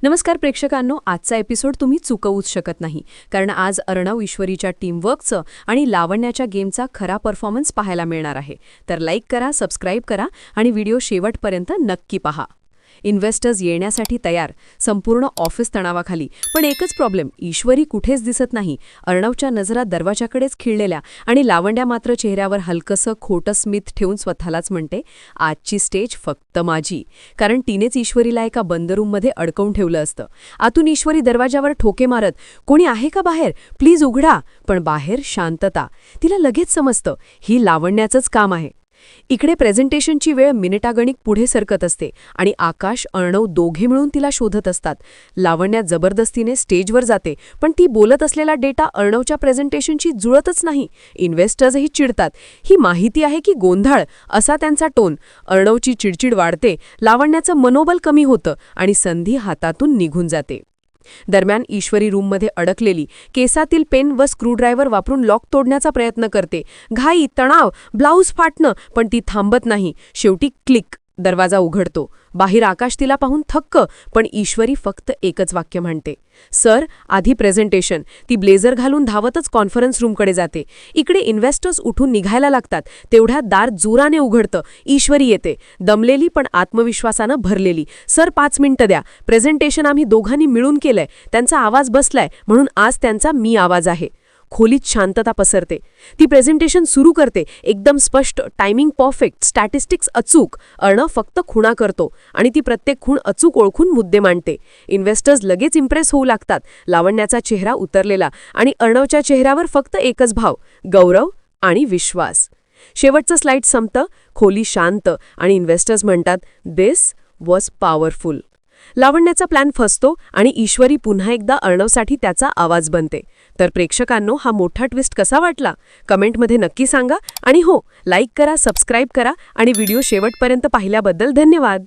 नमस्कार प्रेक्षकांनो, आजचा एपिसोड तुम्ही चुकवूच शकत नाही, कारण आज अर्णव ईश्वरीच्या टीमवर्कचं आणि लावण्याच्या गेमचा खरा परफॉर्मन्स पाहायला मिळणार आहे. तर लाईक करा, सबस्क्राईब करा आणि व्हिडिओ शेवटपर्यंत नक्की पहा. इन्व्हेस्टर्स येण्यासाठी तयार, संपूर्ण ऑफिस तणावाखाली. पण एकच प्रॉब्लेम, ईश्वरी कुठेच दिसत नाही. अर्णवच्या नजरा दरवाजाकडेच खिळलेल्या आणि लावण्या मात्र चेहऱ्यावर हलकसं खोटं स्मित ठेवून स्वतःलाच म्हणते, आजची स्टेज फक्त माझी. कारण तिनेच ईश्वरीला एका बंद रूममध्ये अडकवून ठेवलं असतं. आतून ईश्वरी दरवाजावर ठोके मारत, कोणी आहे का बाहेर, प्लीज उघडा. पण बाहेर शांतता. तिला लगेच समजतं, ही लावण्याचंच काम आहे. इकडे प्रेझेंटेशनची वेळ मिनिटागणिक पुढे सरकत असते आणि आकाश, अर्णव दोघे मिळून तिला शोधत असतात. लावण्या जबरदस्तीने स्टेजवर जाते, पण ती बोलत असलेला डेटा अर्णवच्या प्रेझेंटेशनशी जुळतच नाही. इन्व्हेस्टर्सही चिडतात. ही माहिती आहे की गोंधळ, असा त्यांचा टोन. अर्णवची चिडचिड वाढते, लावण्याचं मनोबल कमी होतं आणि संधी हातातून निघून जाते. दरम्यान ईश्वरी रूममध्ये अडकलेली, केसातील पेन व स्क्रूड्रायव्हर वापरून लॉक तोडण्याचा प्रयत्न करते. घाई, तणाव, ब्लाऊज फाटणं, पण ती थांबत नाही. शेवटी क्लिक, दरवाजा उघडतो. बाहेर आकाश तिला पाहून थक्क, पण ईश्वरी फक्त एकच वाक्य म्हणते, सर, आधी प्रेझेंटेशन. ती ब्लेझर घालून धावतच कॉन्फरन्स रूमकडे जाते. इकडे इन्व्हेस्टर्स उठून निघायला लागतात. तेवढ्यात दार जोराने उघडतं. ईश्वरी येते, दमलेली पण आत्मविश्वासानं भरलेली. सर, 5 मिनिटं द्या. प्रेझेंटेशन आम्ही दोघांनी मिळून केलंय. त्यांचा आवाज बसलाय, म्हणून आज त्यांचा मी आवाज आहे. खोलीत शांतता पसरते. ती प्रेझेंटेशन सुरू करते, एकदम स्पष्ट, टायमिंग परफेक्ट, स्टॅटिस्टिक्स अचूक. अर्णव फक्त खुणा करतो आणि ती प्रत्येक खूण अचूक ओळखून मुद्दे मांडते. इन्व्हेस्टर्स लगेच इम्प्रेस होऊ लागतात. लावण्याचा चेहरा उतरलेला आणि अर्णवच्या चेहऱ्यावर फक्त एकच भाव, गौरव आणि विश्वास. शेवटचं स्लाइड संपतं, खोली शांत आणि इन्व्हेस्टर्स म्हणतात, दिस वॉज पॉवरफुल. लावण्याचा प्लॅन फसतो आणि ईश्वरी पुन्हा एकदा अर्णवसाठी त्याचा आवाज बनते. तर प्रेक्षकांनो, हा मोठा ट्विस्ट कसा वाटला कमेंटमध्ये नक्की सांगा. आणि हो, लाईक करा, सबस्क्राईब करा आणि व्हिडिओ शेवटपर्यंत पाहिल्याबद्दल धन्यवाद.